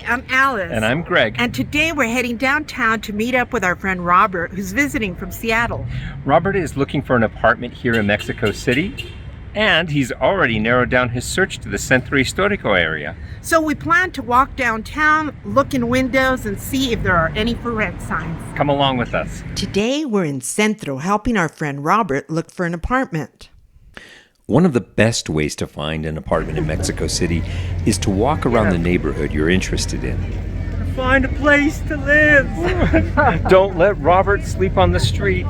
I'm Alice. And I'm Greg. And today we're heading downtown to meet up with our friend Robert, who's visiting from Seattle. Robert is looking for an apartment here in Mexico City, and he's already narrowed down his search to the Centro Histórico area. So we plan to walk downtown, look in windows, and see if there are any for rent signs. Come along with us. Today we're in Centro helping our friend Robert look for an apartment. One of the best ways to find an apartment in Mexico City is to walk around the neighborhood you're interested in. Find a place to live. Don't let Robert sleep on the street.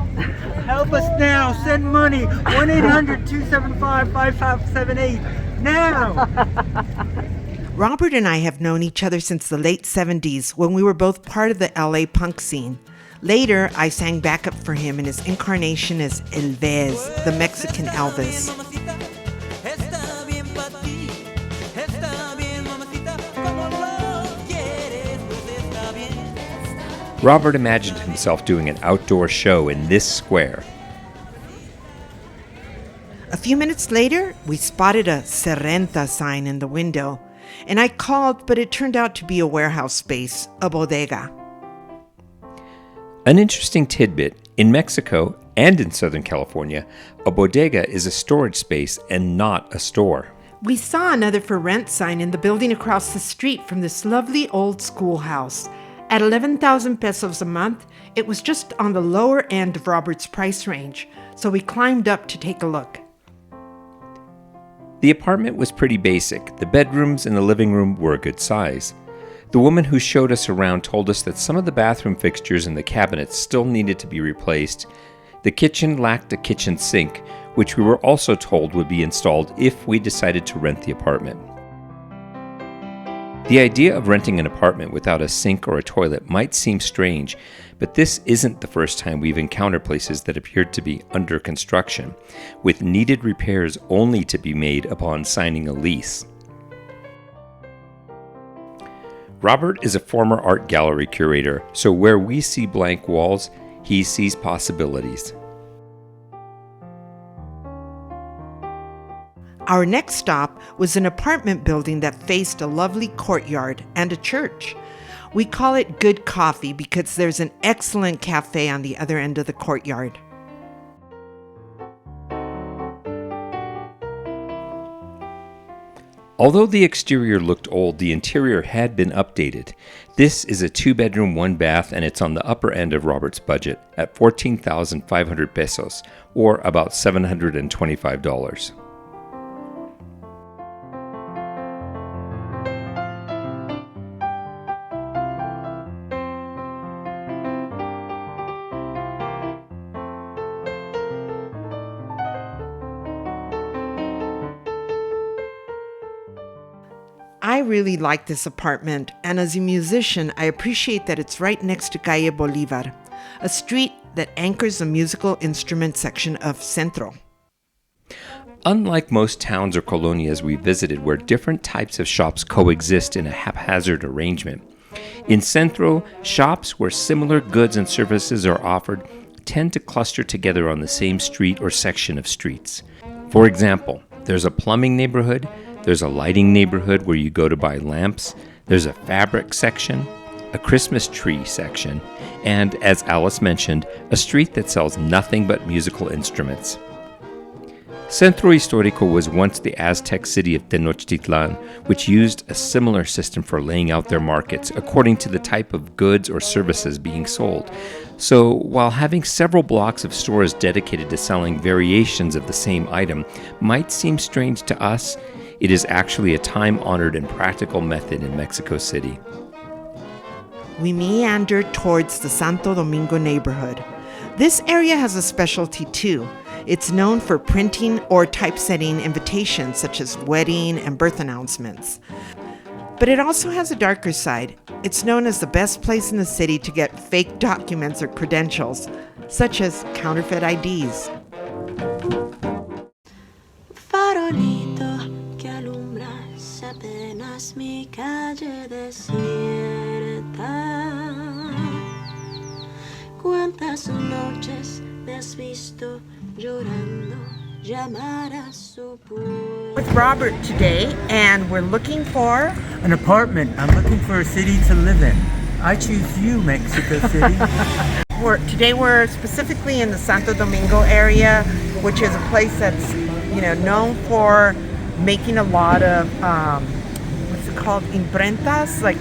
Help us now. Send money. 1-800-275-5578. Now. Robert and I have known each other since the late 70s when we were both part of the LA punk scene. Later, I sang backup for him in his incarnation as El Vez, the Mexican Elvis. Robert imagined himself doing an outdoor show in this square. A few minutes later, we spotted a Se Renta sign in the window, and I called, but it turned out to be a warehouse space, a bodega. An interesting tidbit, in Mexico and in Southern California, a bodega is a storage space and not a store. We saw another for rent sign in the building across the street from this lovely old schoolhouse. At 11,000 pesos a month, it was just on the lower end of Robert's price range, so we climbed up to take a look. The apartment was pretty basic. The bedrooms and the living room were a good size. The woman who showed us around told us that some of the bathroom fixtures and the cabinets still needed to be replaced. The kitchen lacked a kitchen sink, which we were also told would be installed if we decided to rent the apartment. The idea of renting an apartment without a sink or a toilet might seem strange, but this isn't the first time we've encountered places that appeared to be under construction, with needed repairs only to be made upon signing a lease. Robert is a former art gallery curator, so where we see blank walls, he sees possibilities. Our next stop was an apartment building that faced a lovely courtyard and a church. We call it Good Coffee because there's an excellent cafe on the other end of the courtyard. Although the exterior looked old, the interior had been updated. This is a 2-bedroom, 1-bath, and it's on the upper end of Robert's budget at 14,500 pesos, or about $725. I really like this apartment, and as a musician, I appreciate that it's right next to Calle Bolivar, a street that anchors the musical instrument section of Centro. Unlike most towns or colonias we visited where different types of shops coexist in a haphazard arrangement, in Centro, shops where similar goods and services are offered tend to cluster together on the same street or section of streets. For example, there's a plumbing neighborhood, there's a lighting neighborhood where you go to buy lamps, there's a fabric section, a Christmas tree section, and, as Alice mentioned, a street that sells nothing but musical instruments. Centro Histórico was once the Aztec city of Tenochtitlan, which used a similar system for laying out their markets according to the type of goods or services being sold. So, while having several blocks of stores dedicated to selling variations of the same item might seem strange to us, it is actually a time-honored and practical method in Mexico City. We meandered towards the Santo Domingo neighborhood. This area has a specialty too. It's known for printing or typesetting invitations such as wedding and birth announcements. But it also has a darker side. It's known as the best place in the city to get fake documents or credentials, such as counterfeit IDs. Farolito que alumbras apenas mi calle desierta. ¿Cuántas noches me has visto llorando llamara su puerta. With Robert today, and we're looking for An apartment. I'm looking for a city to live in. I choose you, Mexico City. Today we're specifically in the Santo Domingo area, which is a place that's known for making a lot of what's it called, imprentas, like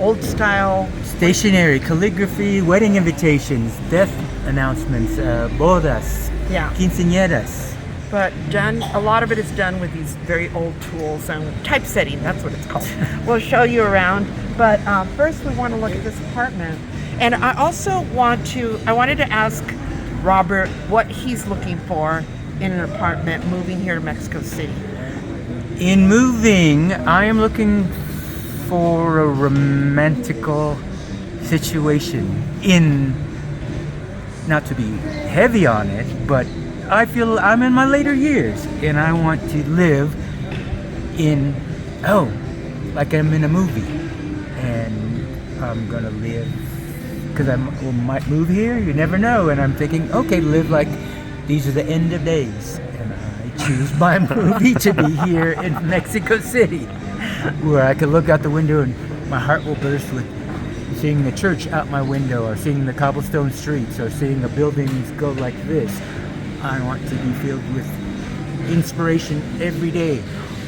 old style Stationery, calligraphy, wedding invitations, death announcements, bodas, Yeah. quinceañeras. but a lot of it is done with these very old tools and typesetting. That's what it's called. We'll show you around, but first we want to look at this apartment. And I also wanted to ask Robert what he's looking for in an apartment moving here to Mexico City. In moving, I am looking for a romantical situation. Not to be heavy on it, but I feel I'm in my later years and I want to live like I'm in a movie. And I'm gonna live, because I might move here, you never know. And I'm thinking, okay, live like these are the end of days. And I choose my movie to be here in Mexico City, where I can look out the window and my heart will burst with seeing the church out my window, or seeing the cobblestone streets, or seeing the buildings go like this. I want to be filled with inspiration every day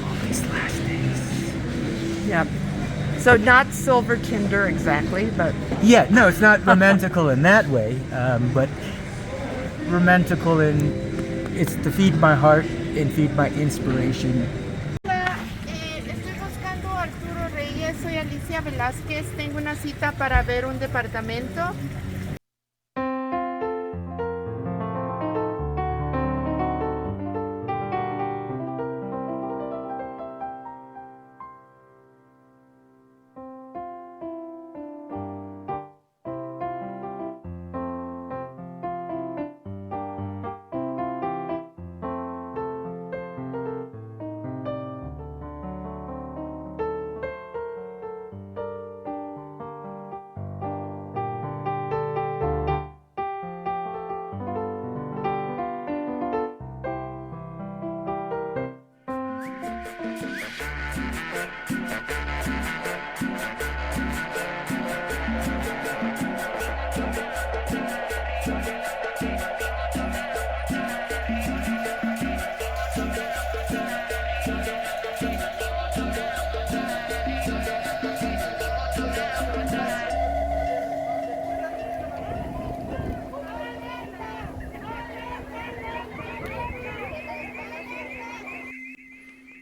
on these last days. Yep. So not silver tinder exactly, but Yeah, no, it's not romantical in that way, but romantical in it's to feed my heart and feed my inspiration. Hola, estoy buscando a Arturo Reyes, soy Alicia Velázquez, tengo una cita para ver un departamento.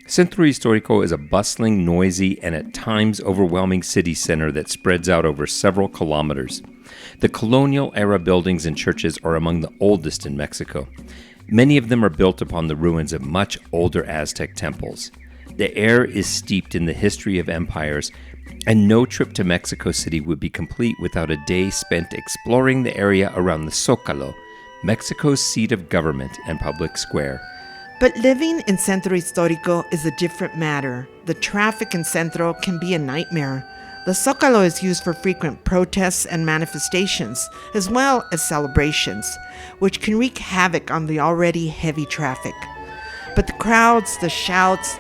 Centro Histórico is a bustling, noisy, and at times overwhelming city center that spreads out over several kilometers. The colonial-era buildings and churches are among the oldest in Mexico. Many of them are built upon the ruins of much older Aztec temples. The air is steeped in the history of empires, and no trip to Mexico City would be complete without a day spent exploring the area around the Zócalo, Mexico's seat of government and public square. But living in Centro Histórico is a different matter. The traffic in Centro can be a nightmare. The Zócalo is used for frequent protests and manifestations, as well as celebrations, which can wreak havoc on the already heavy traffic. But the crowds, the shouts,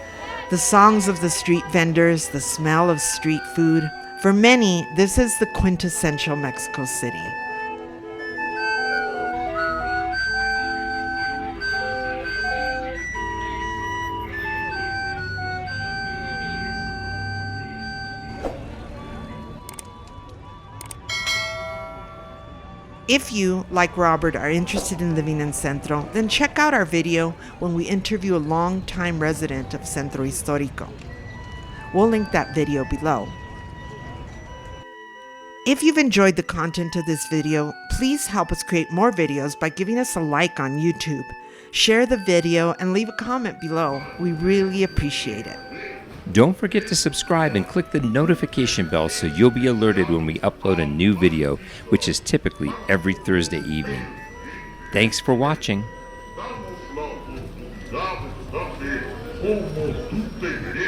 the songs of the street vendors, the smell of street food, for many, this is the quintessential Mexico City. If you, like Robert, are interested in living in Centro, then check out our video when we interview a long-time resident of Centro Histórico. We'll link that video below. If you've enjoyed the content of this video, please help us create more videos by giving us a like on YouTube. Share the video and leave a comment below. We really appreciate it. Don't forget to subscribe and click the notification bell so you'll be alerted when we upload a new video, which is typically every Thursday evening. Thanks for watching. Damos la voz, como tú te mereces.